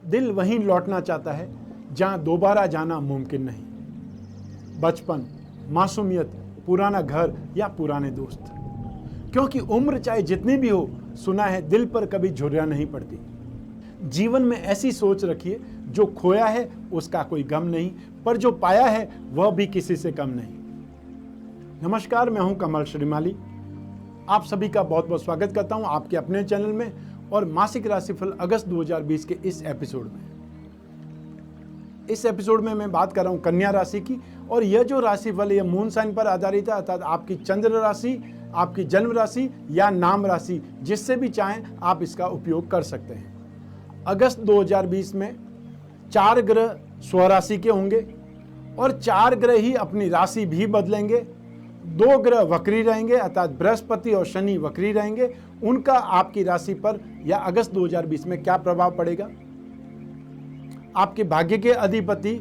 दिल वहीं लौटना चाहता है जहां दोबारा जाना मुमकिन नहीं। बचपन, मासूमियत, पुराना घर या पुराने दोस्त। क्योंकि उम्र चाहे जितनी भी हो, सुना है दिल पर कभी झुर्रियां नहीं पड़ती। जीवन में ऐसी सोच रखिए, जो खोया है उसका कोई गम नहीं, पर जो पाया है वह भी किसी से कम नहीं। नमस्कार, मैं हूं कमल श्रीमाली। आप सभी का बहुत बहुत स्वागत करता हूं आपके अपने चैनल में और मासिक राशिफल अगस्त 2020 के इस एपिसोड में। इस एपिसोड में मैं बात कर रहा हूं कन्या राशि की, और यह जो राशिफल है यह मून साइन पर आधारित है, अर्थात आपकी चंद्र राशि, आपकी जन्म राशि या नाम राशि, जिससे भी चाहें आप इसका उपयोग कर सकते हैं। अगस्त 2020 में 4 ग्रह स्वराशि के होंगे और 4 ग्रह ही अपनी राशि भी बदलेंगे। 2 ग्रह वक्री रहेंगे, अर्थात बृहस्पति और शनि वक्री रहेंगे। उनका आपकी राशि पर या अगस्त 2020 में क्या प्रभाव पड़ेगा? आपके भाग्य के अधिपति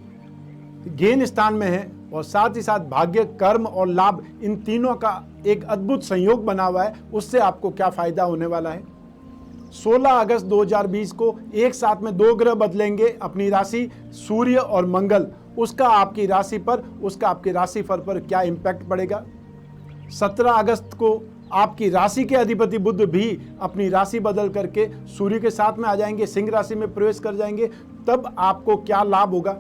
गेन स्थान में है और साथ ही साथ भाग्य, कर्म और लाभ, इन तीनों का एक अद्भुत संयोग बना हुआ है। उससे आपको क्या फायदा होने वाला है? 16 अगस्त 2020 को एक साथ में 2 ग्रह बदलेंगे अपनी राशि, सूर्य और मंगल। उसका आपकी राशि पर, उसका आपके राशिफल पर क्या इंपैक्ट पड़ेगा? 17 अगस्त को आपकी राशि के अधिपति बुध भी अपनी राशि बदल करके सूर्य के साथ में आ जाएंगे, सिंह राशि में प्रवेश कर जाएंगे। तब आपको क्या लाभ होगा?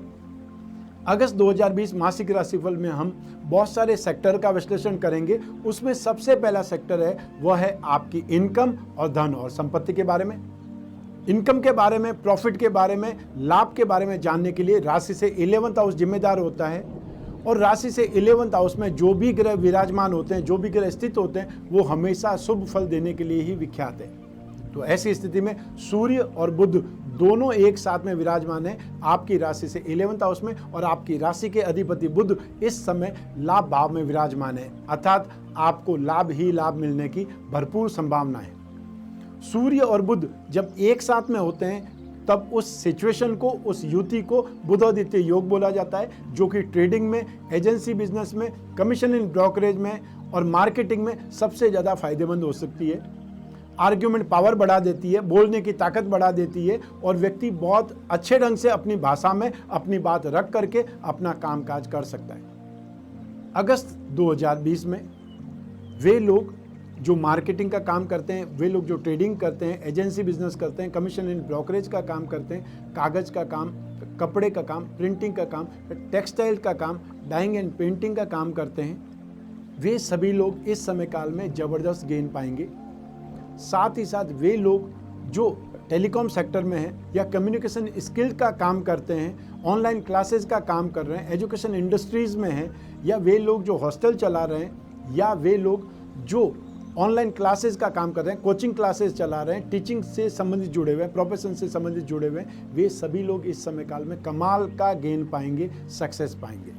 अगस्त 2020 मासिक राशिफल में हम बहुत सारे सेक्टर का विश्लेषण करेंगे। उसमें सबसे पहला सेक्टर है वह है आपकी इनकम और धन और संपत्ति के बारे में। इनकम के बारे में, प्रॉफिट के बारे में, लाभ के बारे में जानने के लिए राशि से 11th हाउस जिम्मेदार होता है, और राशि से 11th हाउस में जो भी ग्रह विराजमान होते हैं, जो भी ग्रह स्थित होते हैं, वो हमेशा शुभ फल देने के लिए ही विख्यात है। तो ऐसी स्थिति में सूर्य और बुध दोनों एक साथ में विराजमान है आपकी राशि से 11th हाउस में, और आपकी राशि के अधिपति बुध इस समय लाभ भाव में विराजमान है, अर्थात आपको लाभ ही लाभ मिलने की भरपूर संभावना है। सूर्य और बुध जब एक साथ में होते हैं तब उस सिचुएशन को, उस युति को बुधादित्य योग बोला जाता है, जो कि ट्रेडिंग में, एजेंसी बिजनेस में, कमीशन इन ब्रोकरेज में और मार्केटिंग में सबसे ज़्यादा फायदेमंद हो सकती है। आर्ग्यूमेंट पावर बढ़ा देती है, बोलने की ताकत बढ़ा देती है, और व्यक्ति बहुत अच्छे ढंग से अपनी भाषा में अपनी बात रख करके अपना कामकाज कर सकता है। अगस्त 2020 में वे लोग जो मार्केटिंग का काम करते हैं, वे लोग जो ट्रेडिंग करते हैं, एजेंसी बिजनेस करते हैं, कमीशन इन ब्रोकरेज का काम करते हैं, कागज़ का काम, कपड़े का काम, प्रिंटिंग का काम, टेक्सटाइल का काम, डाइंग एंड पेंटिंग का काम करते हैं, वे सभी लोग इस समय काल में ज़बरदस्त गेन पाएंगे। साथ ही साथ वे लोग जो टेलीकॉम सेक्टर में हैं या कम्युनिकेशन स्किल का काम करते हैं, ऑनलाइन क्लासेस का काम कर रहे हैं, एजुकेशन इंडस्ट्रीज़ में हैं, या वे लोग जो हॉस्टल चला रहे हैं, या वे लोग जो ऑनलाइन क्लासेस का काम कर रहे हैं, कोचिंग क्लासेस चला रहे हैं, टीचिंग से संबंधित जुड़े हुए हैं, प्रोफेशन से संबंधित जुड़े हुए हैं, वे सभी लोग इस समय काल में कमाल का गेन पाएंगे, सक्सेस पाएंगे।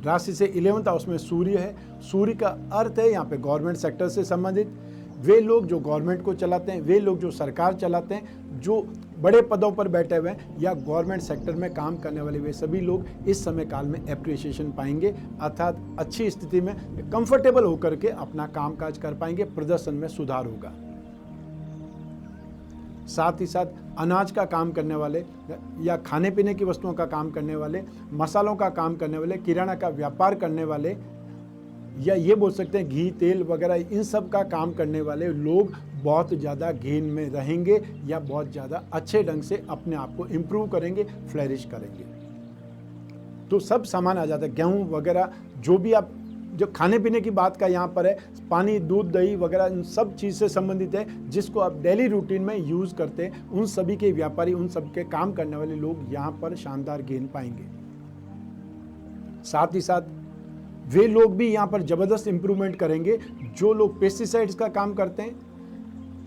राशि से 11th हाउस में सूर्य है। सूर्य का अर्थ है यहाँ पे गवर्नमेंट सेक्टर से संबंधित। वे लोग जो गवर्नमेंट को चलाते हैं, वे लोग जो सरकार चलाते हैं, जो बड़े पदों पर बैठे हुए हैं या गवर्नमेंट सेक्टर में काम करने वाले, वे सभी लोग इस समय काल में एप्रिसिएशन पाएंगे, अर्थात अच्छी स्थिति में कंफर्टेबल होकर के अपना कामकाज कर पाएंगे, प्रदर्शन में सुधार होगा। साथ ही साथ अनाज का काम करने वाले या खाने पीने की वस्तुओं का काम करने वाले, मसालों का काम करने वाले, किराना का व्यापार करने वाले, या ये बोल सकते हैं घी, तेल वगैरह, इन सब का काम करने वाले लोग बहुत ज़्यादा गेन में रहेंगे या बहुत ज़्यादा अच्छे ढंग से अपने आप को इम्प्रूव करेंगे, फ्लरिश करेंगे। तो सब सामान आ जाता है, गेहूँ वगैरह, जो भी आप, जो खाने पीने की बात का यहाँ पर है, पानी, दूध, दही वगैरह, इन सब चीज़ से संबंधित है, जिसको आप डेली रूटीन में यूज़ करते हैं, उन सभी के व्यापारी, उन सब के काम करने वाले लोग यहाँ पर शानदार गेन पाएंगे। साथ ही साथ वे लोग भी यहाँ पर ज़बरदस्त इंप्रूवमेंट करेंगे जो लोग पेस्टिसाइड्स का काम करते हैं,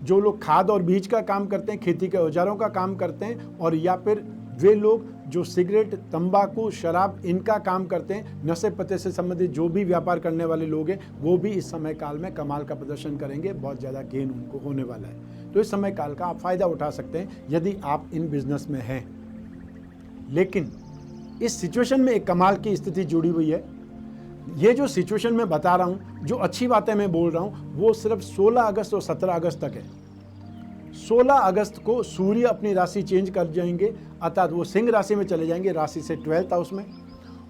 जो लोग खाद और बीज का काम करते हैं, खेती के औजारों का काम करते हैं, और या फिर वे लोग जो सिगरेट, तंबाकू, शराब, इनका काम करते हैं, नशे पत्ते से संबंधित जो भी व्यापार करने वाले लोग हैं, वो भी इस समय काल में कमाल का प्रदर्शन करेंगे, बहुत ज़्यादा गेन उनको होने वाला है। तो इस समय काल का आप फ़ायदा उठा सकते हैं यदि आप इन बिजनेस में हैं। लेकिन इस सिचुएशन में एक कमाल की स्थिति जुड़ी हुई है। ये जो सिचुएशन मैं बता रहा हूँ, जो अच्छी बातें मैं बोल रहा हूँ, वो सिर्फ 16 अगस्त और 17 अगस्त तक है। 16 अगस्त को सूर्य अपनी राशि चेंज कर जाएंगे, अर्थात वो सिंह राशि में चले जाएंगे, राशि से 12th हाउस में।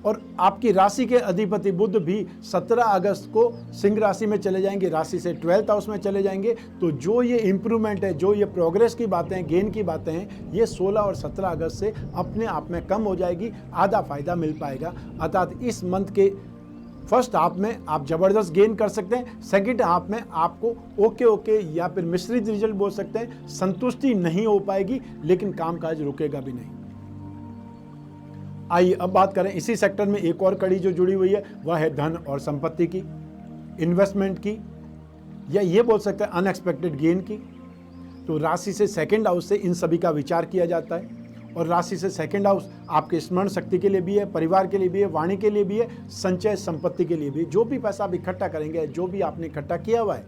और आपकी राशि के अधिपति बुध भी 17 अगस्त को सिंह राशि में चले जाएंगे, राशि से 12th हाउस में चले जाएंगे। तो जो ये इम्प्रूवमेंट है, जो ये प्रोग्रेस की बातें हैं, गेन की बातें हैं, ये 16 और 17 अगस्त से अपने आप में कम हो जाएगी, आधा फायदा मिल पाएगा। अर्थात इस मंथ के फर्स्ट हाफ में आप जबरदस्त गेन कर सकते हैं, सेकंड हाफ में आपको ओके या फिर मिश्रित रिजल्ट बोल सकते हैं, संतुष्टि नहीं हो पाएगी, लेकिन कामकाज रुकेगा भी नहीं। आइए अब बात करें इसी सेक्टर में एक और कड़ी जो जुड़ी हुई है, वह है धन और संपत्ति की, इन्वेस्टमेंट की, या ये बोल सकते हैं अनएक्सपेक्टेड गेन की। तो राशि से सेकंड हाउस से इन सभी का विचार किया जाता है, और राशि से सेकंड हाउस आपके स्मरण शक्ति के लिए भी है, परिवार के लिए भी है, वाणी के लिए भी है, संचय संपत्ति के लिए भी। जो भी पैसा आप इकट्ठा करेंगे, जो भी आपने इकट्ठा किया हुआ है,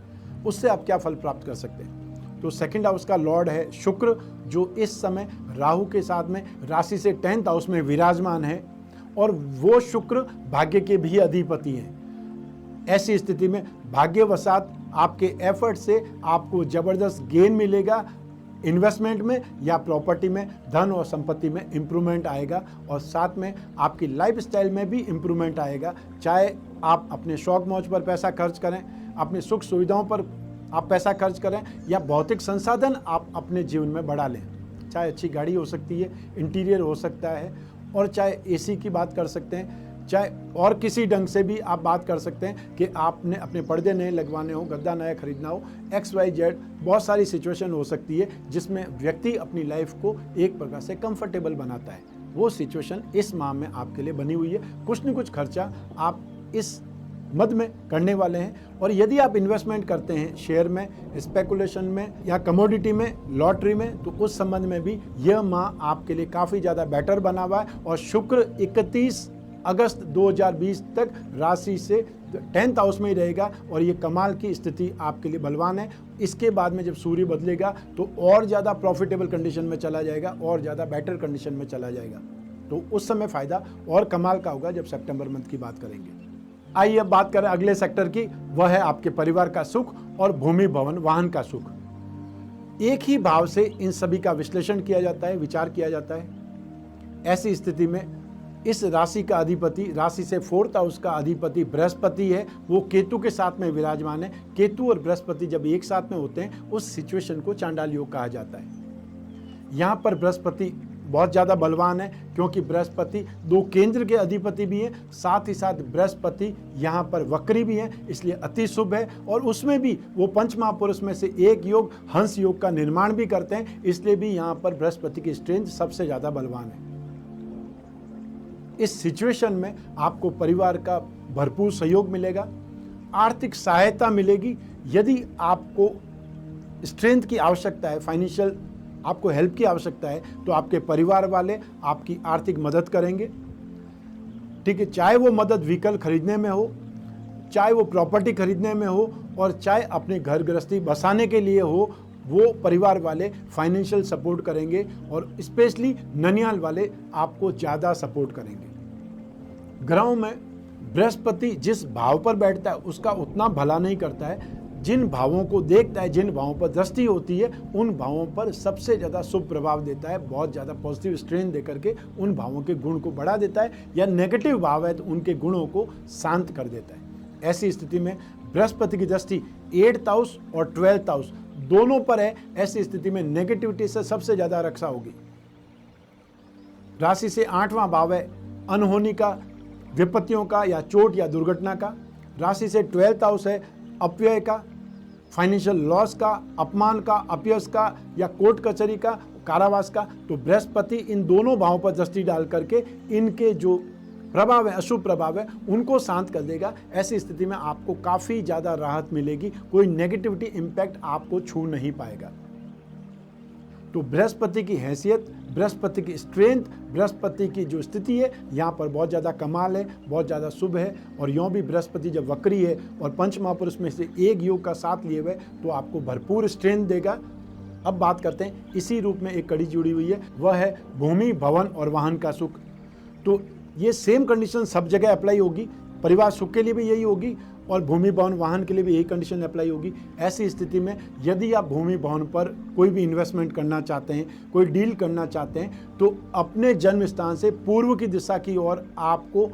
उससे आप क्या फल प्राप्त कर सकते हैं। तो सेकंड हाउस का लॉर्ड है शुक्र, जो इस समय राहु के साथ में राशि से 10th हाउस में विराजमान है, और वो शुक्र भाग्य के भी अधिपति हैं। ऐसी स्थिति में भाग्यवशात आपके एफर्ट से आपको जबरदस्त गेन मिलेगा, इन्वेस्टमेंट में या प्रॉपर्टी में, धन और संपत्ति में इम्प्रूवमेंट आएगा, और साथ में आपकी लाइफस्टाइल में भी इम्प्रूवमेंट आएगा। चाहे आप अपने शौक मौज पर पैसा खर्च करें, अपनी सुख सुविधाओं पर आप पैसा खर्च करें, या भौतिक संसाधन आप अपने जीवन में बढ़ा लें। चाहे अच्छी गाड़ी हो सकती है, इंटीरियर हो सकता है, और चाहे एसी की बात कर सकते हैं, चाहे और किसी ढंग से भी आप बात कर सकते हैं कि आपने अपने पर्दे नए लगवाने हो, गद्दा नया खरीदना हो, XYZ बहुत सारी सिचुएशन हो सकती है जिसमें व्यक्ति अपनी लाइफ को एक प्रकार से कंफर्टेबल बनाता है। वो सिचुएशन इस माह में आपके लिए बनी हुई है। कुछ न कुछ खर्चा आप इस मद में करने वाले हैं। और यदि आप इन्वेस्टमेंट करते हैं शेयर में, स्पेकुलेशन में, या कमोडिटी में, लॉटरी में, तो उस संबंध में भी यह माह आपके लिए काफ़ी ज़्यादा बेटर बना हुआ है। और शुक्र 31 अगस्त 2020 तक राशि से 10th हाउस में ही रहेगा, और ये कमाल की स्थिति आपके लिए बलवान है। इसके बाद में जब सूर्य बदलेगा तो और ज़्यादा प्रॉफिटेबल कंडीशन में चला जाएगा, और ज़्यादा बेटर कंडीशन में चला जाएगा। तो उस समय फ़ायदा और कमाल का होगा जब सितंबर मंथ की बात करेंगे। आइए अब बात करें अगले सेक्टर की, वह है आपके परिवार का सुख और भूमि भवन वाहन का सुख। एक ही भाव से इन सभी का विश्लेषण किया जाता है, विचार किया जाता है। ऐसी स्थिति में इस राशि का अधिपति, राशि से 4th हाउस का अधिपति बृहस्पति है, वो केतु के साथ में विराजमान है। केतु और बृहस्पति जब एक साथ में होते हैं, उस सिचुएशन को चांडाल योग कहा जाता है। यहाँ पर बृहस्पति बहुत ज़्यादा बलवान है, क्योंकि बृहस्पति 2 केंद्र के अधिपति भी हैं, साथ ही साथ बृहस्पति यहाँ पर वक्री भी हैं, इसलिए अति शुभ है। और उसमें भी वो पंच महापुरुष में से एक योग हंस योग का निर्माण भी करते हैं, इसलिए भी यहाँ पर बृहस्पति की स्ट्रेंथ सबसे ज़्यादा बलवान है। इस सिचुएशन में आपको परिवार का भरपूर सहयोग मिलेगा, आर्थिक सहायता मिलेगी। यदि आपको स्ट्रेंथ की आवश्यकता है, फाइनेंशियल आपको हेल्प की आवश्यकता है, तो आपके परिवार वाले आपकी आर्थिक मदद करेंगे। ठीक है, चाहे वो मदद व्हीकल खरीदने में हो, चाहे वो प्रॉपर्टी खरीदने में हो, और चाहे अपने घर गृहस्थी बसाने के लिए हो, वो परिवार वाले फाइनेंशियल सपोर्ट करेंगे। और स्पेशली ननिहाल वाले आपको ज़्यादा सपोर्ट करेंगे। ग्रहों में बृहस्पति जिस भाव पर बैठता है उसका उतना भला नहीं करता है। जिन भावों को देखता है, जिन भावों पर दृष्टि होती है, उन भावों पर सबसे ज़्यादा शुभ प्रभाव देता है, बहुत ज़्यादा पॉजिटिव स्ट्रेन देकर के उन भावों के गुण को बढ़ा देता है, या नेगेटिव भाव है तो उनके गुणों को शांत कर देता है। ऐसी स्थिति में बृहस्पति की दृष्टि 8th हाउस और 12th हाउस दोनों पर है। ऐसी स्थिति में नेगेटिविटी से सबसे ज़्यादा रक्षा होगी। राशि से 8वां भाव है अनहोनी का, विपत्तियों का, या चोट या दुर्घटना का। राशि से 12th हाउस है अपव्यय का, फाइनेंशियल लॉस का, अपमान का, अपयश का, या कोर्ट कचहरी का, कारावास का। तो बृहस्पति इन दोनों भावों पर दृष्टि डाल करके इनके जो प्रभाव है, अशुभ प्रभाव है, उनको शांत कर देगा। ऐसी स्थिति में आपको काफ़ी ज़्यादा राहत मिलेगी, कोई नेगेटिविटी इम्पैक्ट आपको छू नहीं पाएगा। तो बृहस्पति की हैसियत, बृहस्पति की स्ट्रेंथ, बृहस्पति की जो स्थिति है यहाँ पर बहुत ज़्यादा कमाल है, बहुत ज़्यादा शुभ है। और यूँ भी बृहस्पति जब वक्री है और पंच महापुरुष में से एक योग का साथ लिए हुए, तो आपको भरपूर स्ट्रेंथ देगा। अब बात करते हैं, इसी रूप में एक कड़ी जुड़ी हुई है, वह है भूमि भवन और वाहन का सुख। तो ये सेम कंडीशन सब जगह अप्लाई होगी, परिवार सुख के लिए भी यही होगी, और भूमि भवन वाहन के लिए भी यही कंडीशन अप्लाई होगी। ऐसी स्थिति में यदि आप भूमि भवन पर कोई भी इन्वेस्टमेंट करना चाहते हैं, कोई डील करना चाहते हैं, तो अपने जन्म स्थान से पूर्व की दिशा की ओर आपको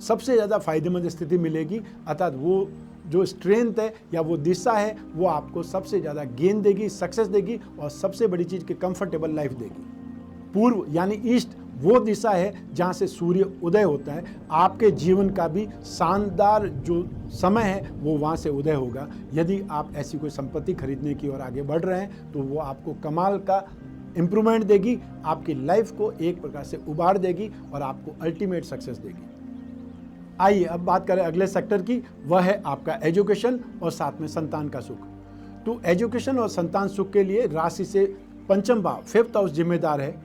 सबसे ज़्यादा फायदेमंद स्थिति मिलेगी। अर्थात वो जो स्ट्रेंथ है या वो दिशा है वो आपको सबसे ज़्यादा गेन देगी, सक्सेस देगी और सबसे बड़ी चीज़ की कंफर्टेबल लाइफ देगी। पूर्व यानी ईस्ट वो दिशा है जहाँ से सूर्य उदय होता है। आपके जीवन का भी शानदार जो समय है वो वहाँ से उदय होगा। यदि आप ऐसी कोई संपत्ति खरीदने की ओर आगे बढ़ रहे हैं तो वो आपको कमाल का इम्प्रूवमेंट देगी, आपकी लाइफ को एक प्रकार से उबार देगी और आपको अल्टीमेट सक्सेस देगी। आइए अब बात करें अगले सेक्टर की, वह है आपका एजुकेशन और साथ में संतान का सुख। तो एजुकेशन और संतान सुख के लिए राशि से पंचम भाव 5th हाउस जिम्मेदार है।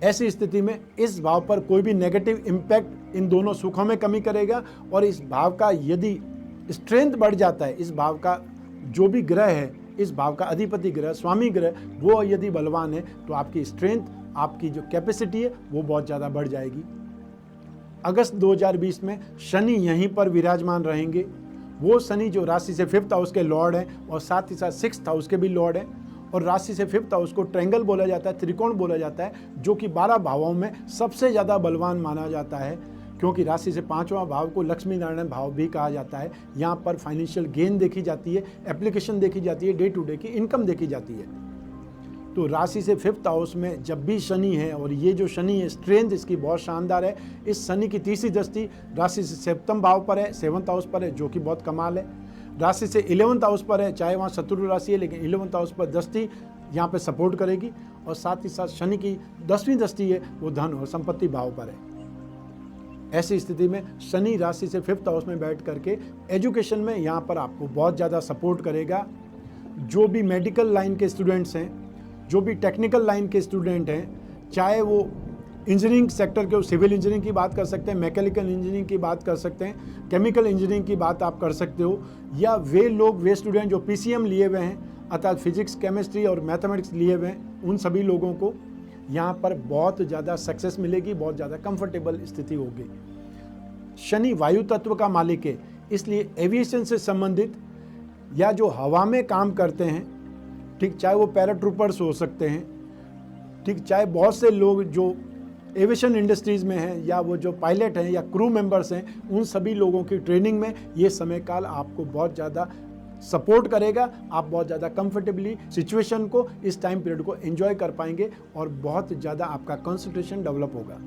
ऐसी स्थिति में इस भाव पर कोई भी नेगेटिव इंपैक्ट इन दोनों सुखों में कमी करेगा और इस भाव का यदि स्ट्रेंथ बढ़ जाता है, इस भाव का जो भी ग्रह है, इस भाव का अधिपति ग्रह, स्वामी ग्रह, वो यदि बलवान है तो आपकी स्ट्रेंथ, आपकी जो कैपेसिटी है वो बहुत ज़्यादा बढ़ जाएगी। अगस्त 2020 में शनि यहीं पर विराजमान रहेंगे। वो शनि जो राशि से 5th हाउस के लॉर्ड हैं और साथ ही साथ 6th हाउस के भी लॉर्ड हैं और राशि से 5th हाउस को ट्रायंगल बोला जाता है, त्रिकोण बोला जाता है, जो कि 12 भावों में सबसे ज़्यादा बलवान माना जाता है, क्योंकि राशि से 5वां भाव को लक्ष्मी नारायण भाव भी कहा जाता है। यहाँ पर फाइनेंशियल गेन देखी जाती है, एप्लीकेशन देखी जाती है, डे टू डे की इनकम देखी जाती है। तो राशि से 5th हाउस में जब भी शनि है, और ये जो शनि है स्ट्रेंथ इसकी बहुत शानदार है। इस शनि की तीसरी दृष्टि राशि से 7वें भाव पर है, 7th हाउस पर है, जो कि बहुत कमाल है। राशि से 11th हाउस पर है, चाहे वहाँ शत्रु राशि है, लेकिन 11th हाउस पर दृष्टि यहाँ पे सपोर्ट करेगी। और साथ ही साथ शनि की 10वीं दृष्टि है, वो धन और संपत्ति भाव पर है। ऐसी स्थिति में शनि राशि से 5th हाउस में बैठ करके एजुकेशन में यहाँ पर आपको बहुत ज़्यादा सपोर्ट करेगा। जो भी मेडिकल लाइन के स्टूडेंट्स हैं, जो भी टेक्निकल लाइन के स्टूडेंट हैं, चाहे वो इंजीनियरिंग सेक्टर के, सिविल इंजीनियरिंग की बात कर सकते हैं, मैकेनिकल इंजीनियरिंग की बात कर सकते हैं, केमिकल इंजीनियरिंग की बात आप कर सकते हो, या वे स्टूडेंट जो PCM लिए हुए हैं, अर्थात फिजिक्स, केमिस्ट्री और मैथमेटिक्स लिए हुए हैं, उन सभी लोगों को यहाँ पर बहुत ज़्यादा सक्सेस मिलेगी, बहुत ज़्यादा कंफर्टेबल स्थिति होगी। शनि वायु तत्व का मालिक है, इसलिए एविएशन से संबंधित या जो हवा में काम करते हैं, ठीक, चाहे वो पैराट्रूपर्स हो सकते हैं, ठीक, चाहे बहुत से लोग जो एविएशन इंडस्ट्रीज़ में हैं, या वो जो पायलट हैं या क्रू मेंबर्स हैं, उन सभी लोगों की ट्रेनिंग में ये समय काल आपको बहुत ज़्यादा सपोर्ट करेगा। आप बहुत ज़्यादा कंफर्टेबली सिचुएशन को, इस टाइम पीरियड को एंजॉय कर पाएंगे और बहुत ज़्यादा आपका कंसंट्रेशन डेवलप होगा।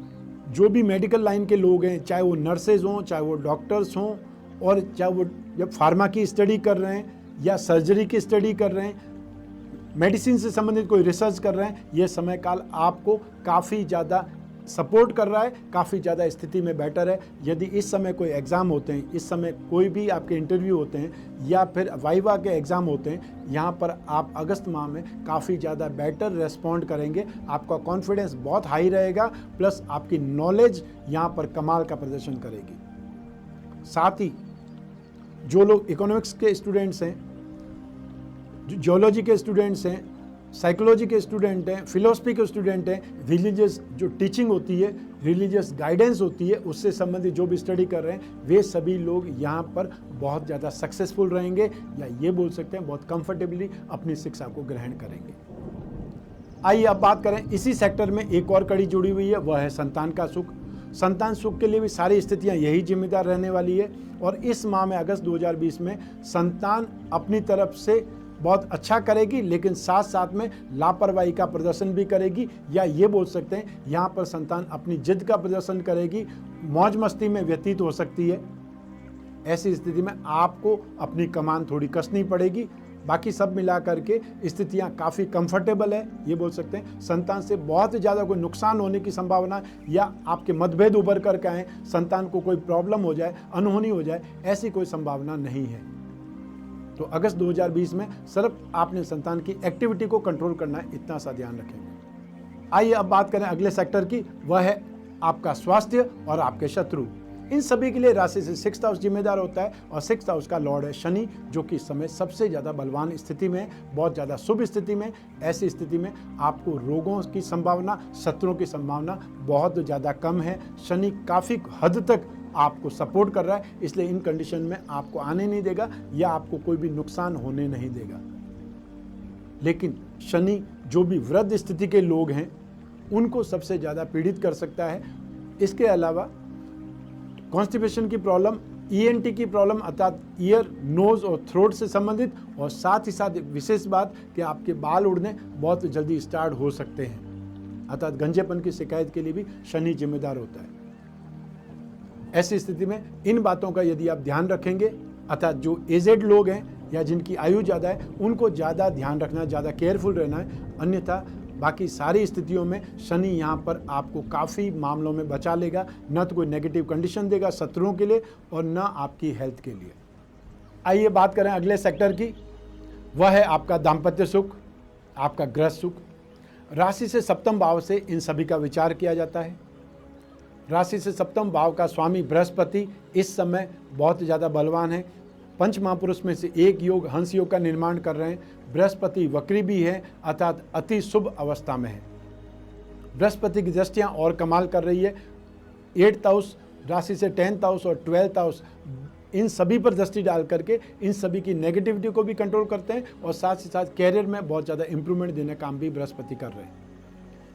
जो भी मेडिकल लाइन के लोग हैं, चाहे वो नर्सेज हों, चाहे वो डॉक्टर्स हों, और चाहे वो जब फार्मा की स्टडी कर रहे हैं या सर्जरी की स्टडी कर रहे हैं, मेडिसिन से संबंधित कोई रिसर्च कर रहे हैं, ये समय काल आपको काफ़ी ज़्यादा सपोर्ट कर रहा है, काफ़ी ज़्यादा स्थिति में बेटर है। यदि इस समय कोई एग्ज़ाम होते हैं, इस समय कोई भी आपके इंटरव्यू होते हैं या फिर वाइवा के एग्ज़ाम होते हैं, यहाँ पर आप अगस्त माह में काफ़ी ज़्यादा बेटर रेस्पॉन्ड करेंगे। आपका कॉन्फिडेंस बहुत हाई रहेगा, प्लस आपकी नॉलेज यहाँ पर कमाल का प्रदर्शन करेगी। साथ ही जो लोग इकोनॉमिक्स के स्टूडेंट्स हैं, जियोलॉजी के स्टूडेंट्स हैं, साइकोलॉजी के स्टूडेंट हैं, फिलोसफी के स्टूडेंट हैं, रिलीजियस जो टीचिंग होती है, रिलीजियस गाइडेंस होती है, उससे संबंधित जो भी स्टडी कर रहे हैं, वे सभी लोग यहाँ पर बहुत ज़्यादा सक्सेसफुल रहेंगे, या ये बोल सकते हैं बहुत कंफर्टेबली अपनी शिक्षा को ग्रहण करेंगे। आइए अब बात करें, इसी सेक्टर में एक और कड़ी जुड़ी हुई है, वह है संतान का सुख। संतान सुख के लिए भी सारी स्थितियाँ यही जिम्मेदार रहने वाली है। और इस माह में अगस्त 2020 में संतान अपनी तरफ से बहुत अच्छा करेगी, लेकिन साथ साथ में लापरवाही का प्रदर्शन भी करेगी, या ये बोल सकते हैं यहाँ पर संतान अपनी जिद का प्रदर्शन करेगी, मौज मस्ती में व्यतीत हो सकती है। ऐसी स्थिति में आपको अपनी कमान थोड़ी कसनी पड़ेगी। बाकी सब मिला करके स्थितियाँ काफ़ी कंफर्टेबल है, ये बोल सकते हैं। संतान से बहुत ज़्यादा कोई नुकसान होने की संभावना या आपके मतभेद उभर करके आए, संतान को कोई प्रॉब्लम हो जाए, अनहोनी हो जाए, ऐसी कोई संभावना नहीं है। तो अगस्त 2020 में सिर्फ आपने संतान की एक्टिविटी को कंट्रोल करना है, इतना सा ध्यान रखेंगे। आइए अब बात करें अगले सेक्टर की, वह है आपका स्वास्थ्य और आपके शत्रु। इन सभी के लिए राशि से 6th हाउस जिम्मेदार होता है और 6th हाउस का लॉर्ड है शनि, जो कि इस समय सबसे ज़्यादा बलवान स्थिति में है, बहुत ज़्यादा शुभ स्थिति में। ऐसी स्थिति में आपको रोगों की संभावना, शत्रुओं की संभावना बहुत ज़्यादा कम है। शनि काफ़ी हद तक आपको सपोर्ट कर रहा है, इसलिए इन कंडीशन में आपको आने नहीं देगा या आपको कोई भी नुकसान होने नहीं देगा। लेकिन शनि जो भी वृद्ध स्थिति के लोग हैं उनको सबसे ज़्यादा पीड़ित कर सकता है। इसके अलावा कॉन्स्टिपेशन की प्रॉब्लम, ईएनटी की प्रॉब्लम अर्थात ईयर, नोज और थ्रोट से संबंधित, और साथ ही साथ एक विशेष बात कि आपके बाल उड़ने बहुत जल्दी स्टार्ट हो सकते हैं, अर्थात गंजेपन की शिकायत के लिए भी शनि जिम्मेदार होता है। ऐसी स्थिति में इन बातों का यदि आप ध्यान रखेंगे, अर्थात जो एजेड लोग हैं या जिनकी आयु ज़्यादा है उनको ज़्यादा ध्यान रखना, ज़्यादा केयरफुल रहना है, अन्यथा बाकी सारी स्थितियों में शनि यहाँ पर आपको काफ़ी मामलों में बचा लेगा, न तो कोई नेगेटिव कंडीशन देगा शत्रुओं के लिए और न आपकी हेल्थ के लिए। आइए बात करें अगले सेक्टर की, वह है आपका दाम्पत्य सुख, आपका गृह सुख। राशि से सप्तम भाव से इन सभी का विचार किया जाता है। राशि से सप्तम भाव का स्वामी बृहस्पति इस समय बहुत ज़्यादा बलवान है। पंच महापुरुष में से एक योग हंस योग का निर्माण कर रहे हैं। बृहस्पति वक्री भी है, अर्थात अति शुभ अवस्था में है। बृहस्पति की दृष्टियाँ और कमाल कर रही है। 8th हाउस, राशि से 10th हाउस और 12th हाउस, इन सभी पर दृष्टि डाल करके इन सभी की नेगेटिविटी को भी कंट्रोल करते हैं और साथ ही साथ कैरियर में बहुत ज़्यादा इंप्रूवमेंट देने का काम भी बृहस्पति कर रहे हैं।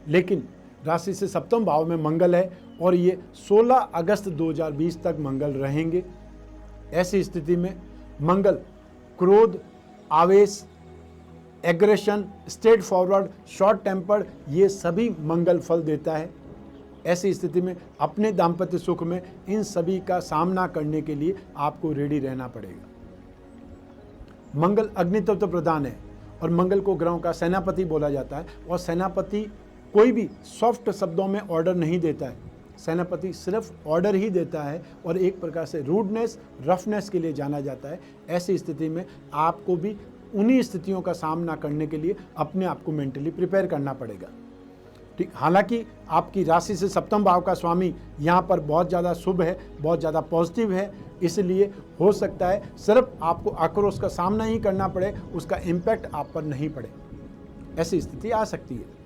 लेकिन राशि से सप्तम भाव में मंगल है और ये 16 अगस्त 2020 तक मंगल रहेंगे। ऐसी स्थिति में मंगल क्रोध, आवेश, aggression, straight forward, short tempered, ये सभी मंगल फल देता है। ऐसी स्थिति में अपने दाम्पत्य सुख में इन सभी का सामना करने के लिए आपको रेडी रहना पड़ेगा। मंगल अग्नि तत्व प्रधान है और मंगल को ग्रहों का सेनापति बोला जाता है और सेनापति कोई भी सॉफ्ट शब्दों में ऑर्डर नहीं देता है। सेनापति सिर्फ ऑर्डर ही देता है और एक प्रकार से रूडनेस, रफनेस के लिए जाना जाता है। ऐसी स्थिति में आपको भी उन्हीं स्थितियों का सामना करने के लिए अपने आप को मेंटली प्रिपेयर करना पड़ेगा। ठीक, हालांकि आपकी राशि से सप्तम भाव का स्वामी यहाँ पर बहुत ज़्यादा शुभ है, बहुत ज़्यादा पॉजिटिव है, इसलिए हो सकता है सिर्फ आपको आक्रोश का सामना ही करना पड़े, उसका इम्पैक्ट आप पर नहीं पड़े। ऐसी स्थिति आ सकती है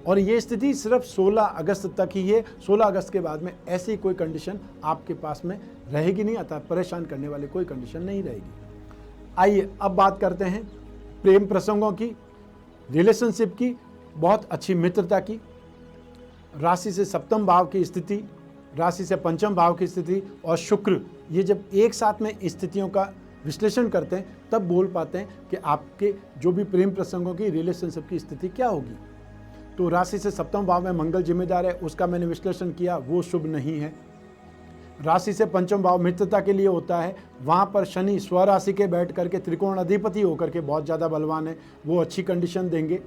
और ये स्थिति सिर्फ 16 अगस्त तक ही है। 16 अगस्त के बाद में ऐसी कोई कंडीशन आपके पास में रहेगी नहीं, अर्थात परेशान करने वाली कोई कंडीशन नहीं रहेगी। आइए अब बात करते हैं प्रेम प्रसंगों की, रिलेशनशिप की, बहुत अच्छी मित्रता की। राशि से सप्तम भाव की स्थिति, राशि से पंचम भाव की स्थिति और शुक्र, ये जब एक साथ में स्थितियों का विश्लेषण करते हैं तब बोल पाते हैं कि आपके जो भी प्रेम प्रसंगों की, रिलेशनशिप की स्थिति क्या होगी। तो राशि से सप्तम भाव में मंगल जिम्मेदार है, उसका मैंने विश्लेषण किया, वो शुभ नहीं है। राशि से पंचम भाव मित्रता के लिए होता है, वहाँ पर शनि स्वराशि के बैठ करके त्रिकोण अधिपति होकर के बहुत ज़्यादा बलवान है, वो अच्छी कंडीशन देंगे।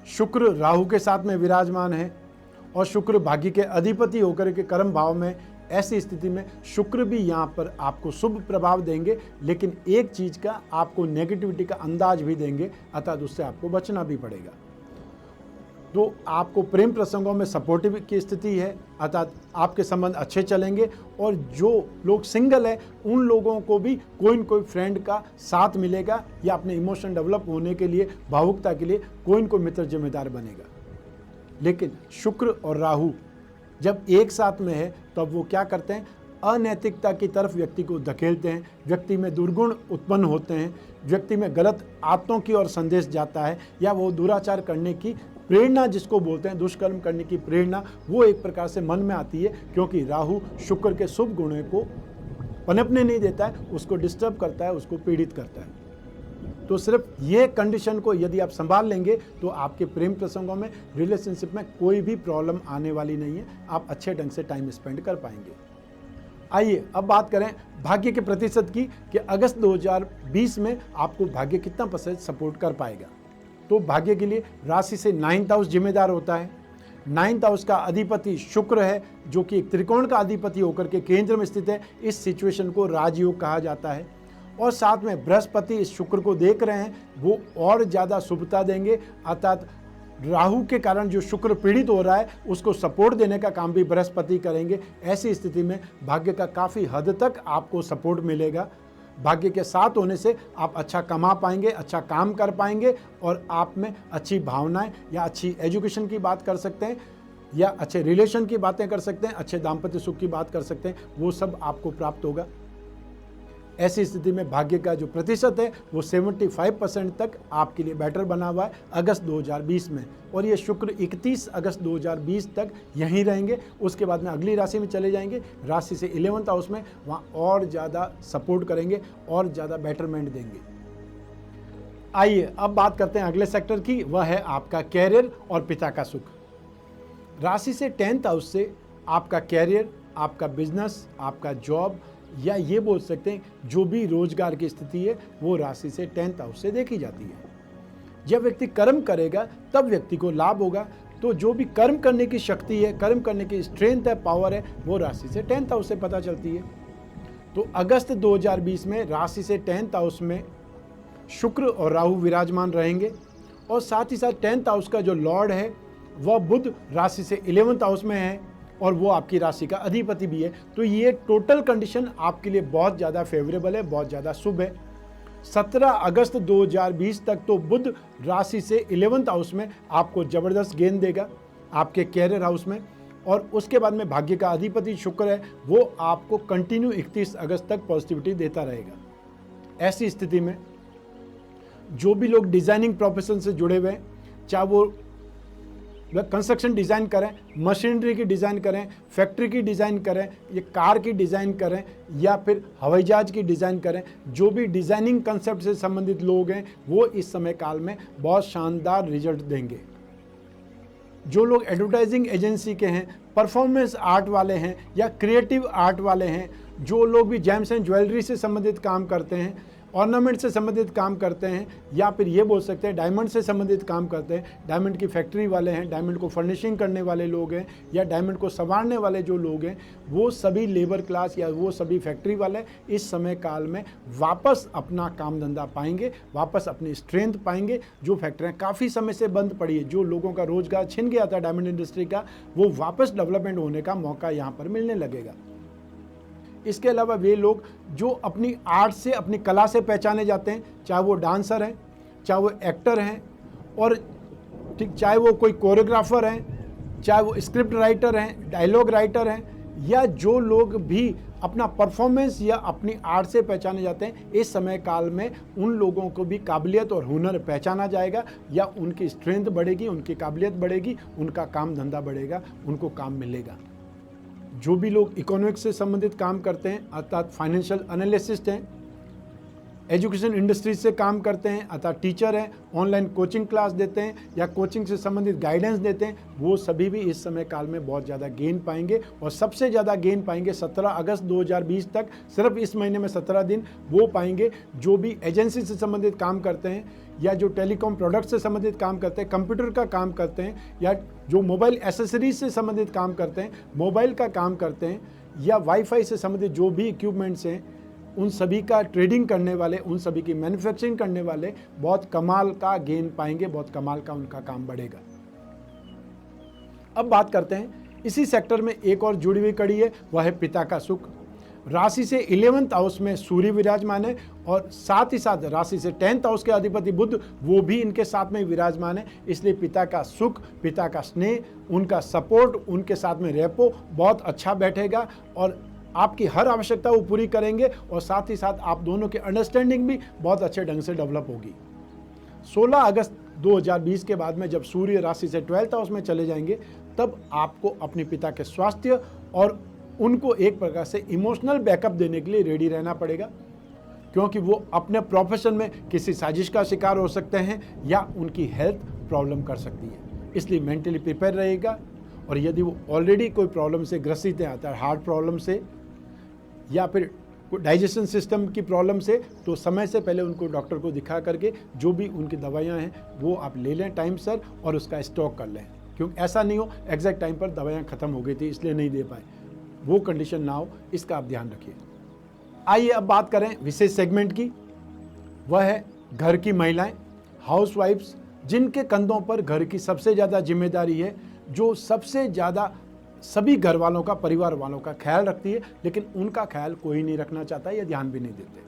शुक्र राहु के साथ में विराजमान है और शुक्र भाग्य के अधिपति होकर के कर्म भाव में। ऐसी स्थिति में शुक्र भी यहाँ पर आपको शुभ प्रभाव देंगे, लेकिन एक चीज़ का आपको नेगेटिविटी का अंदाज भी देंगे, अर्थात उससे आपको बचना भी पड़ेगा। तो आपको प्रेम प्रसंगों में सपोर्टिव की स्थिति है, अर्थात आपके संबंध अच्छे चलेंगे और जो लोग सिंगल है उन लोगों को भी कोई न कोई फ्रेंड का साथ मिलेगा या अपने इमोशन डेवलप होने के लिए, भावुकता के लिए कोई न कोई मित्र जिम्मेदार बनेगा। लेकिन शुक्र और राहु जब एक साथ में है तब वो क्या करते हैं, अनैतिकता की तरफ व्यक्ति को धकेलते हैं, व्यक्ति में दुर्गुण उत्पन्न होते हैं, व्यक्ति में गलत आदतों की ओर संदेश जाता है या वो दुराचार करने की प्रेरणा, जिसको बोलते हैं दुष्कर्म करने की प्रेरणा, वो एक प्रकार से मन में आती है, क्योंकि राहु शुक्र के शुभ गुणों को पनपने नहीं देता है, उसको डिस्टर्ब करता है, उसको पीड़ित करता है। तो सिर्फ ये कंडीशन को यदि आप संभाल लेंगे तो आपके प्रेम प्रसंगों में, रिलेशनशिप में कोई भी प्रॉब्लम आने वाली नहीं है, आप अच्छे ढंग से टाइम स्पेंड कर पाएंगे। आइए अब बात करें भाग्य के प्रतिशत की कि अगस्त 2020 में आपको भाग्य कितना % सपोर्ट कर पाएगा। तो भाग्य के लिए राशि से 9th हाउस जिम्मेदार होता है। 9th हाउस का अधिपति शुक्र है, जो कि एक त्रिकोण का अधिपति होकर के केंद्र में स्थित है। इस सिचुएशन को राजयोग कहा जाता है और साथ में बृहस्पति इस शुक्र को देख रहे हैं, वो और ज़्यादा शुभता देंगे, अर्थात राहु के कारण जो शुक्र पीड़ित हो रहा है उसको सपोर्ट देने का काम भी बृहस्पति करेंगे। ऐसी स्थिति में भाग्य का काफ़ी हद तक आपको सपोर्ट मिलेगा। भाग्य के साथ होने से आप अच्छा कमा पाएंगे, अच्छा काम कर पाएंगे और आप में अच्छी भावनाएं या अच्छी एजुकेशन की बात कर सकते हैं। या अच्छे रिलेशन की बातें कर सकते हैं, अच्छे दाम्पत्य सुख की बात कर सकते हैं, वो सब आपको प्राप्त होगा। ऐसी स्थिति में भाग्य का जो प्रतिशत है वो 75% तक आपके लिए बेटर बना हुआ है अगस्त 2020 में, और ये शुक्र 31 अगस्त 2020 तक यहीं रहेंगे। उसके बाद में अगली राशि में चले जाएंगे, राशि से 11th हाउस में, वहाँ और ज़्यादा सपोर्ट करेंगे और ज़्यादा बेटरमेंट देंगे। आइए अब बात करते हैं अगले सेक्टर की, वह है आपका कैरियर और पिता का सुख। राशि से 10th हाउस से आपका कैरियर, आपका बिजनेस, आपका जॉब, या ये बोल सकते हैं जो भी रोजगार की स्थिति है वो राशि से 10th हाउस से देखी जाती है। जब व्यक्ति कर्म करेगा तब व्यक्ति को लाभ होगा, तो जो भी कर्म करने की शक्ति है, कर्म करने की स्ट्रेंथ है, पावर है, वो राशि से 10th हाउस से पता चलती है। तो अगस्त 2020 में राशि से 10th हाउस में शुक्र और राहु विराजमान रहेंगे, और साथ ही साथ 10th हाउस का जो लॉर्ड है वह बुध राशि से 11th हाउस में है, और वो आपकी राशि का अधिपति भी है। तो ये टोटल कंडीशन आपके लिए बहुत ज़्यादा फेवरेबल है, बहुत ज़्यादा शुभ है। 17 अगस्त 2020 तक तो बुध राशि से 11th हाउस में आपको ज़बरदस्त गेंद देगा आपके कैरियर हाउस में, और उसके बाद में भाग्य का अधिपति शुक्र है, वो आपको कंटिन्यू 31 अगस्त तक पॉजिटिविटी देता रहेगा। ऐसी स्थिति में जो भी लोग डिज़ाइनिंग प्रोफेशन से जुड़े हुए हैं, चाहे वो कंस्ट्रक्शन डिज़ाइन करें, मशीनरी की डिज़ाइन करें, फैक्ट्री की डिज़ाइन करें, ये कार की डिज़ाइन करें, या फिर हवाई जहाज की डिज़ाइन करें, जो भी डिज़ाइनिंग कंसेप्ट से संबंधित लोग हैं वो इस समय काल में बहुत शानदार रिजल्ट देंगे। जो लोग एडवर्टाइजिंग एजेंसी के हैं, परफॉर्मेंस आर्ट वाले हैं, या क्रिएटिव आर्ट वाले हैं, जो लोग भी जेम्स एंड ज्वेलरी से संबंधित काम करते हैं, ऑर्नामेंट से संबंधित काम करते हैं, या फिर ये बोल सकते हैं डायमंड से संबंधित काम करते हैं, डायमंड की फैक्ट्री वाले हैं, डायमंड को फर्निशिंग करने वाले लोग हैं, या डायमंड को संवारने वाले जो लोग हैं, वो सभी लेबर क्लास या वो सभी फैक्ट्री वाले इस समय काल में वापस अपना काम धंधा पाएंगे, वापस अपनी स्ट्रेंथ पाएंगे। जो फैक्ट्रियाँ काफ़ी समय से बंद पड़ी है, जो लोगों का रोजगार छिन गया था डायमंड इंडस्ट्री का, वो वापस डेवलपमेंट होने का मौका यहाँ पर मिलने लगेगा। इसके अलावा वे लोग जो अपनी आर्ट से, अपनी कला से पहचाने जाते हैं, चाहे वो डांसर हैं, चाहे वो एक्टर हैं, और ठीक चाहे वो कोई कोरियोग्राफर हैं, चाहे वो स्क्रिप्ट राइटर हैं, डायलॉग राइटर हैं, या जो लोग भी अपना परफॉर्मेंस या अपनी आर्ट से पहचाने जाते हैं, इस समय काल में उन लोगों को भी काबिलियत और हुनर पहचाना जाएगा, या उनकी स्ट्रेंथ बढ़ेगी, उनकी काबिलियत बढ़ेगी, उनका काम धंधा बढ़ेगा, उनको काम मिलेगा। जो भी लोग इकोनॉमिक्स से संबंधित काम करते हैं, अर्थात फाइनेंशियल एनालिसिस्ट हैं, एजुकेशन इंडस्ट्रीज से काम करते हैं, अर्थात टीचर हैं, ऑनलाइन कोचिंग क्लास देते हैं, या कोचिंग से संबंधित गाइडेंस देते हैं, वो सभी भी इस समय काल में बहुत ज़्यादा गेन पाएंगे। और सबसे ज़्यादा गेन पाएंगे 17 अगस्त 2020 तक, सिर्फ इस महीने में 17 दिन वो पाएंगे जो भी एजेंसी से संबंधित काम करते हैं, या जो टेलीकॉम प्रोडक्ट से संबंधित काम करते हैं, कंप्यूटर का काम करते हैं, या जो मोबाइल एसेसरीज से संबंधित काम करते हैं, मोबाइल का काम करते हैं, या वाईफाई से संबंधित जो भी इक्विपमेंट्स हैं, उन सभी का ट्रेडिंग करने वाले, उन सभी की मैन्युफैक्चरिंग करने वाले बहुत कमाल का गेन पाएंगे, बहुत कमाल का उनका काम बढ़ेगा। अब बात करते हैं इसी सेक्टर में एक और जुड़ी हुई कड़ी है, वह है पिता का सुख। राशि से 11th हाउस में सूर्य विराजमान है, और साथ ही साथ राशि से 10th हाउस के अधिपति बुध वो भी इनके साथ में विराजमान है। इसलिए पिता का सुख, पिता का स्नेह, उनका सपोर्ट, उनके साथ में रेपो बहुत अच्छा बैठेगा, और आपकी हर आवश्यकता वो पूरी करेंगे, और साथ ही साथ आप दोनों की अंडरस्टैंडिंग भी बहुत अच्छे ढंग से डेवलप होगी। 16 अगस्त 2020 के बाद में जब सूर्य राशि से 12th हाउस में चले जाएंगे, तब आपको अपने पिता के स्वास्थ्य और उनको एक प्रकार से इमोशनल बैकअप देने के लिए रेडी रहना पड़ेगा, क्योंकि वो अपने प्रोफेशन में किसी साजिश का शिकार हो सकते हैं, या उनकी हेल्थ प्रॉब्लम कर सकती है। इसलिए मेंटली प्रिपेयर रहेगा, और यदि वो ऑलरेडी कोई प्रॉब्लम से ग्रसित हैं, आता है हार्ट प्रॉब्लम से या फिर डाइजेशन सिस्टम की प्रॉब्लम से, तो समय से पहले उनको डॉक्टर को दिखा करके जो भी उनकी दवाइयाँ हैं वो आप ले लें टाइम सर, और उसका स्टॉक कर लें, क्योंकि ऐसा नहीं हो एग्जैक्ट टाइम पर दवाइयाँ ख़त्म हो गई थी इसलिए नहीं दे पाए, वो कंडीशन ना हो, इसका आप ध्यान रखिए। आइए अब बात करें विशेष सेगमेंट की, वह है घर की महिलाएं, हाउसवाइफ्स, जिनके कंधों पर घर की सबसे ज़्यादा जिम्मेदारी है, जो सबसे ज़्यादा सभी घर वालों का, परिवार वालों का ख्याल रखती है, लेकिन उनका ख्याल कोई नहीं रखना चाहता या ध्यान भी नहीं देते।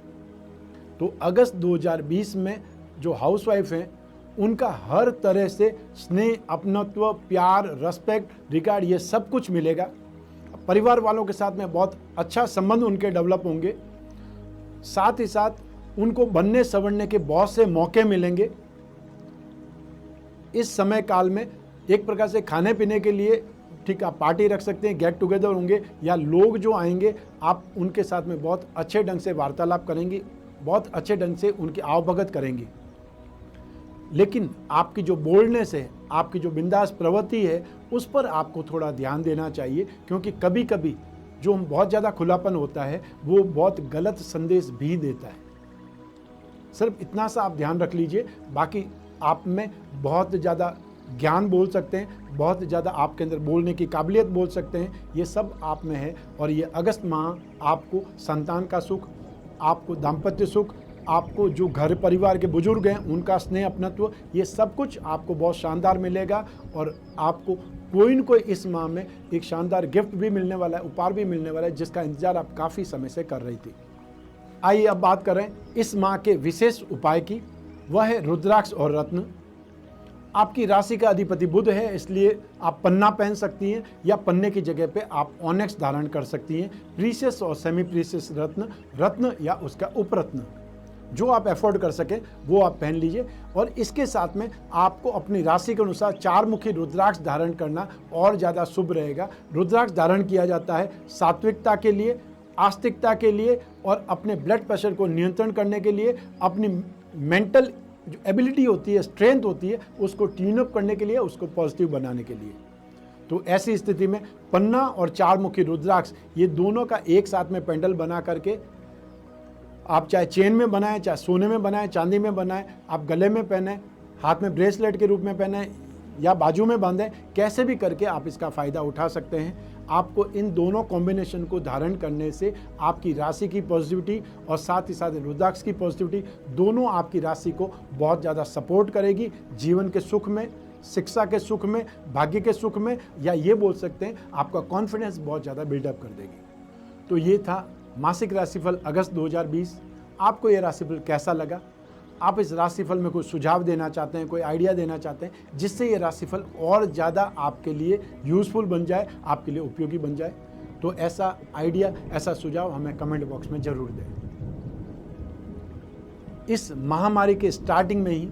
तो अगस्त 2020 में जो हाउसवाइफ हैं उनका हर तरह से स्नेह, अपनत्व, प्यार, रेस्पेक्ट, रिगार्ड, ये सब कुछ मिलेगा। परिवार वालों के साथ में बहुत अच्छा संबंध उनके डेवलप होंगे। साथ ही साथ उनको बनने संवरने के बहुत से मौके मिलेंगे। इस समय काल में एक प्रकार से खाने पीने के लिए ठीक आप पार्टी रख सकते हैं, गेट टुगेदर होंगे, या लोग जो आएंगे आप उनके साथ में बहुत अच्छे ढंग से वार्तालाप करेंगी, बहुत अच्छे ढंग से उनकी आवभगत करेंगी। लेकिन आपकी जो बोल्डनेस है, आपकी जो बिंदास प्रवृत्ति है, उस पर आपको थोड़ा ध्यान देना चाहिए, क्योंकि कभी कभी जो बहुत ज़्यादा खुलापन होता है वो बहुत गलत संदेश भी देता है। सिर्फ इतना सा आप ध्यान रख लीजिए। बाकी आप में बहुत ज़्यादा ज्ञान बोल सकते हैं, बहुत ज़्यादा आपके अंदर बोलने की काबिलियत बोल सकते हैं, ये सब आप में है। और ये अगस्त माह आपको संतान का सुख, आपको दाम्पत्य सुख, आपको जो घर परिवार के बुजुर्ग हैं उनका स्नेह, अपनत्व, ये सब कुछ आपको बहुत शानदार मिलेगा। और आपको कोई न कोई इस माह में एक शानदार गिफ्ट भी मिलने वाला है, उपहार भी मिलने वाला है, जिसका इंतजार आप काफ़ी समय से कर रही थी। आइए अब बात करें इस माह के विशेष उपाय की। वह है रुद्राक्ष और रत्न। आपकी राशि का अधिपति बुध है, इसलिए आप पन्ना पहन सकती हैं, या पन्ने की जगह पे आप ऑनेक्स धारण कर सकती हैं। प्रीशियस और सेमी प्रीशियस रत्न या उसका उपरत्न जो आप एफोर्ड कर सकें वो आप पहन लीजिए। और इसके साथ में आपको अपनी राशि के अनुसार 4 मुखी रुद्राक्ष धारण करना और ज़्यादा शुभ रहेगा। रुद्राक्ष धारण किया जाता है सात्विकता के लिए, आस्तिकता के लिए, और अपने ब्लड प्रेशर को नियंत्रण करने के लिए, अपनी मेंटल जो एबिलिटी होती है, स्ट्रेंथ होती है, उसको ट्यून अप करने के लिए, उसको पॉजिटिव बनाने के लिए। तो ऐसी स्थिति में पन्ना और 4 मुखी रुद्राक्ष, ये दोनों का एक साथ में पेंडल बना करके आप चाहे चेन में बनाएं, चाहे सोने में बनाएं, चांदी में बनाएं, आप गले में पहने, हाथ में ब्रेसलेट के रूप में पहने, या बाजू में बांधें, कैसे भी करके आप इसका फ़ायदा उठा सकते हैं। आपको इन दोनों कॉम्बिनेशन को धारण करने से आपकी राशि की पॉजिटिविटी और साथ ही साथ रुद्राक्ष की पॉजिटिविटी दोनों आपकी राशि को बहुत ज़्यादा सपोर्ट करेगी। जीवन के सुख में, शिक्षा के सुख में, भाग्य के सुख में, या ये बोल सकते हैं आपका कॉन्फिडेंस बहुत ज़्यादा बिल्डअप कर देगी। तो ये था मासिक राशिफल अगस्त 2020। आपको ये राशिफल कैसा लगा? आप इस राशिफल में कोई सुझाव देना चाहते हैं, कोई आइडिया देना चाहते हैं जिससे ये राशिफल और ज़्यादा आपके लिए यूज़फुल बन जाए, आपके लिए उपयोगी बन जाए, तो ऐसा आइडिया, ऐसा सुझाव हमें कमेंट बॉक्स में ज़रूर दें। इस महामारी के स्टार्टिंग में ही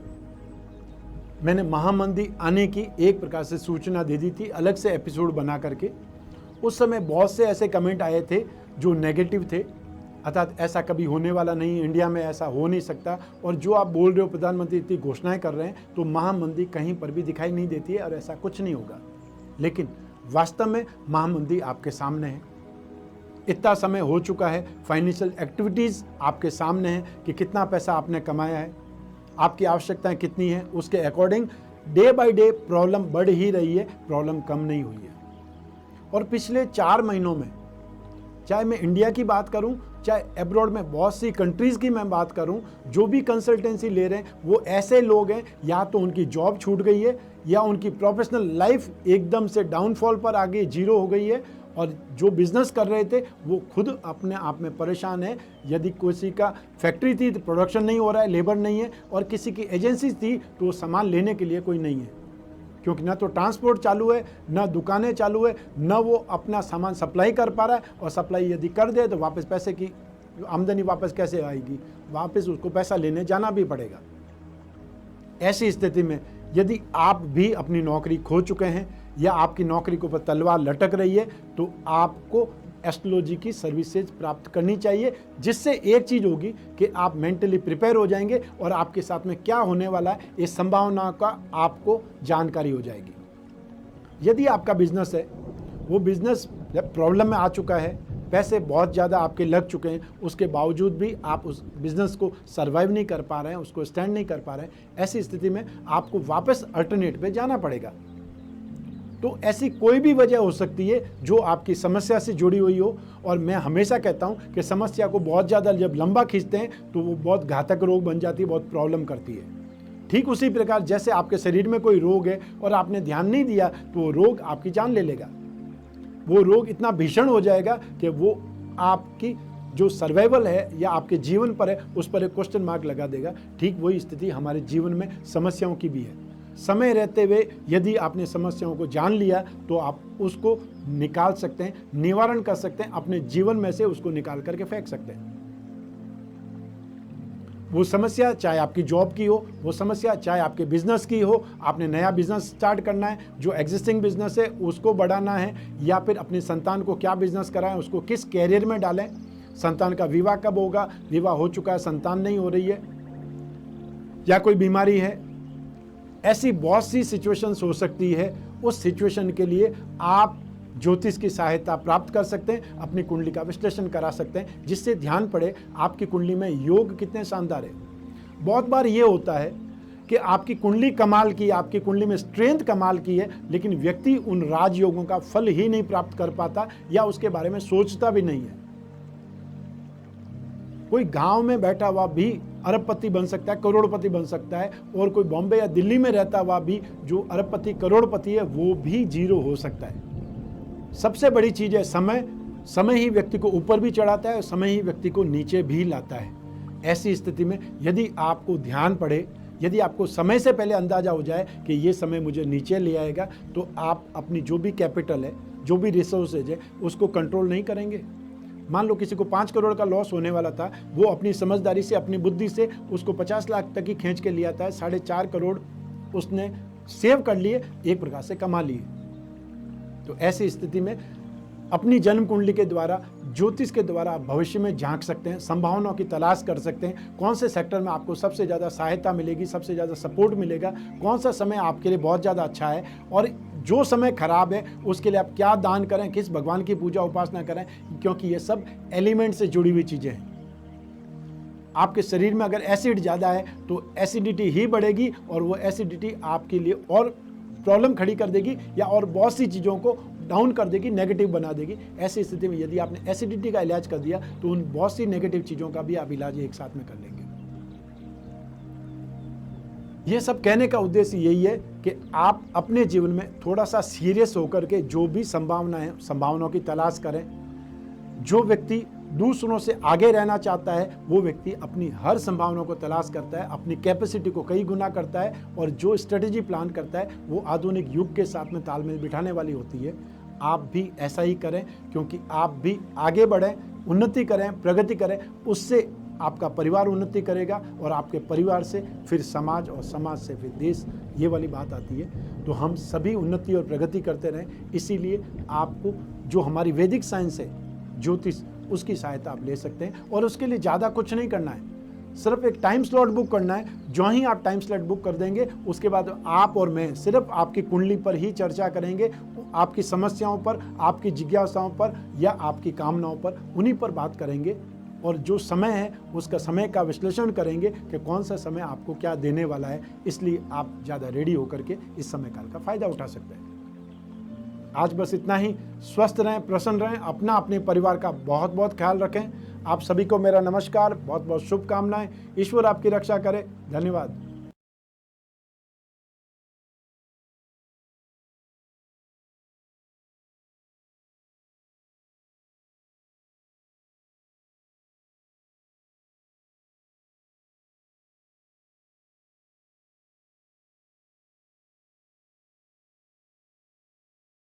मैंने महामंदी आने की एक प्रकार से सूचना दे दी थी, अलग से एपिसोड बना करके। उस समय बहुत से ऐसे कमेंट आए थे जो नेगेटिव थे, अर्थात ऐसा कभी होने वाला नहीं, इंडिया में ऐसा हो नहीं सकता, और जो आप बोल रहे हो प्रधानमंत्री इतनी घोषणाएं कर रहे हैं, तो महामंदी कहीं पर भी दिखाई नहीं देती है और ऐसा कुछ नहीं होगा। लेकिन वास्तव में महामंदी आपके सामने है। इतना समय हो चुका है, फाइनेंशियल एक्टिविटीज़ आपके सामने है कि कितना पैसा आपने कमाया है, आपकी आवश्यकताएं कितनी हैं, उसके according day by day problem बढ़ ही रही है, प्रॉब्लम कम नहीं हुई है। और पिछले 4 महीनों में, चाहे मैं इंडिया की बात करूं, चाहे एब्रॉड में बहुत सी कंट्रीज़ की मैं बात करूं, जो भी कंसल्टेंसी ले रहे हैं वो ऐसे लोग हैं, या तो उनकी जॉब छूट गई है, या उनकी प्रोफेशनल लाइफ एकदम से डाउनफॉल पर आ गई, जीरो हो गई है, और जो बिजनेस कर रहे थे वो खुद अपने आप में परेशान है। यदि किसी का फैक्ट्री थी तो प्रोडक्शन नहीं हो रहा है, लेबर नहीं है, और किसी की एजेंसी थी तो सामान लेने के लिए कोई नहीं है, क्योंकि ना तो ट्रांसपोर्ट चालू है, ना दुकानें चालू है, ना वो अपना सामान सप्लाई कर पा रहा है, और सप्लाई यदि कर दे तो वापस पैसे की आमदनी वापस कैसे आएगी, वापस उसको पैसा लेने जाना भी पड़ेगा। ऐसी स्थिति में यदि आप भी अपनी नौकरी खो चुके हैं, या आपकी नौकरी के ऊपर तलवार लटक रही है, तो आपको एस्ट्रोलॉजी की सर्विसेज प्राप्त करनी चाहिए, जिससे एक चीज़ होगी कि आप मेंटली प्रिपेयर हो जाएंगे और आपके साथ में क्या होने वाला है इस संभावना का आपको जानकारी हो जाएगी। यदि आपका बिजनेस है, वो बिजनेस प्रॉब्लम में आ चुका है, पैसे बहुत ज़्यादा आपके लग चुके हैं, उसके बावजूद भी आप उस बिज़नेस को सर्वाइव नहीं कर पा रहे हैं, उसको स्टैंड नहीं कर पा रहे हैं, ऐसी स्थिति में आपको वापस अल्टरनेट पे जाना पड़ेगा। तो ऐसी कोई भी वजह हो सकती है जो आपकी समस्या से जुड़ी हुई हो, और मैं हमेशा कहता हूं कि समस्या को बहुत ज़्यादा जब लंबा खींचते हैं तो वो बहुत घातक रोग बन जाती है, बहुत प्रॉब्लम करती है। ठीक उसी प्रकार जैसे आपके शरीर में कोई रोग है और आपने ध्यान नहीं दिया तो वो रोग आपकी जान ले लेगा। वो रोग इतना भीषण हो जाएगा कि वो आपकी जो सर्वाइवल है या आपके जीवन पर है उस पर एक क्वेश्चन मार्क लगा देगा। ठीक वही स्थिति हमारे जीवन में समस्याओं की भी है। समय रहते हुए यदि आपने समस्याओं को जान लिया तो आप उसको निकाल सकते हैं, निवारण कर सकते हैं, अपने जीवन में से उसको निकाल करके फेंक सकते हैं। वो समस्या चाहे आपकी जॉब की हो, वो समस्या चाहे आपके बिजनेस की हो, आपने नया बिजनेस स्टार्ट करना है, जो एग्जिस्टिंग बिजनेस है उसको बढ़ाना है, या फिर अपने संतान को क्या बिजनेस कराएं, उसको किस कैरियर में डालें, संतान का विवाह कब होगा, विवाह हो चुका है संतान नहीं हो रही है, या कोई बीमारी है, ऐसी बहुत सी सिचुएशंस हो सकती है। उस सिचुएशन के लिए आप ज्योतिष की सहायता प्राप्त कर सकते हैं, अपनी कुंडली का विश्लेषण करा सकते हैं, जिससे ध्यान पड़े आपकी कुंडली में योग कितने शानदार है। बहुत बार ये होता है कि आपकी कुंडली कमाल की, आपकी कुंडली में स्ट्रेंथ कमाल की है, लेकिन व्यक्ति उन राजयोगों का फल ही नहीं प्राप्त कर पाता या उसके बारे में सोचता भी नहीं है। कोई गांव में बैठा हुआ भी अरबपति बन सकता है, करोड़पति बन सकता है, और कोई बॉम्बे या दिल्ली में रहता हुआ भी जो अरबपति करोड़पति है वो भी जीरो हो सकता है। सबसे बड़ी चीज है समय। समय ही व्यक्ति को ऊपर भी चढ़ाता है और समय ही व्यक्ति को नीचे भी लाता है। ऐसी स्थिति में यदि आपको ध्यान पड़े, यदि आपको समय से पहले अंदाजा हो जाए कि ये समय मुझे नीचे ले आएगा, तो आप अपनी जो भी कैपिटल है, जो भी रिसोर्सेज है, उसको कंट्रोल नहीं करेंगे। मान लो किसी को 5 करोड़ का लॉस होने वाला था, वो अपनी समझदारी से, अपनी बुद्धि से उसको 50 लाख तक ही खींच के लिया था, 4.5 करोड़ उसने सेव कर लिए, एक प्रकार से कमा लिए। तो ऐसी स्थिति में अपनी जन्म कुंडली के द्वारा, ज्योतिष के द्वारा आप भविष्य में झांक सकते हैं, संभावनाओं की तलाश कर सकते हैं, कौन से सेक्टर में आपको सबसे ज़्यादा सहायता मिलेगी, सबसे ज़्यादा सपोर्ट मिलेगा, कौन सा समय आपके लिए बहुत ज़्यादा अच्छा है, और जो समय खराब है उसके लिए आप क्या दान करें, किस भगवान की पूजा उपासना करें, क्योंकि ये सब एलिमेंट से जुड़ी हुई चीज़ें हैं। आपके शरीर में अगर एसिड ज़्यादा है तो एसिडिटी ही बढ़ेगी, और वो एसिडिटी आपके लिए और प्रॉब्लम खड़ी कर देगी या और बहुत सी चीज़ों को डाउन कर देगी, नेगेटिव बना देगी। ऐसी स्थिति में यदि आपने एसिडिटी का इलाज कर दिया तो उन बहुत सी नेगेटिव चीज़ों का भी आप इलाज एक साथ में कर लेंगे। ये सब कहने का उद्देश्य यही है कि आप अपने जीवन में थोड़ा सा सीरियस होकर के जो भी संभावनाओं की तलाश करें। जो व्यक्ति दूसरों से आगे रहना चाहता है वो व्यक्ति अपनी हर संभावनाओं को तलाश करता है, अपनी कैपेसिटी को कई गुना करता है, और जो स्ट्रेटेजी प्लान करता है वो आधुनिक युग के साथ में तालमेल बिठाने वाली होती है। आप भी ऐसा ही करें, क्योंकि आप भी आगे बढ़ें, उन्नति करें, प्रगति करें, उससे आपका परिवार उन्नति करेगा, और आपके परिवार से फिर समाज, और समाज से फिर देश, ये वाली बात आती है। तो हम सभी उन्नति और प्रगति करते रहें। इसीलिए आपको जो हमारी वैदिक साइंस है, ज्योतिष, उसकी सहायता आप ले सकते हैं, और उसके लिए ज़्यादा कुछ नहीं करना है, सिर्फ एक टाइम स्लॉट बुक करना है। जो ही आप टाइम स्लॉट बुक कर देंगे उसके बाद आप और मैं सिर्फ आपकी कुंडली पर ही चर्चा करेंगे, आपकी समस्याओं पर, आपकी जिज्ञासाओं पर या आपकी कामनाओं पर, उन्हीं पर बात करेंगे, और जो समय है उसका समय का विश्लेषण करेंगे कि कौन सा समय आपको क्या देने वाला है। इसलिए आप ज़्यादा रेडी होकर के इस समय काल का फ़ायदा उठा सकते हैं। आज बस इतना ही। स्वस्थ रहें, प्रसन्न रहें, अपना अपने परिवार का बहुत बहुत ख्याल रखें। आप सभी को मेरा नमस्कार, बहुत बहुत शुभकामनाएं। ईश्वर आपकी रक्षा करे। धन्यवाद।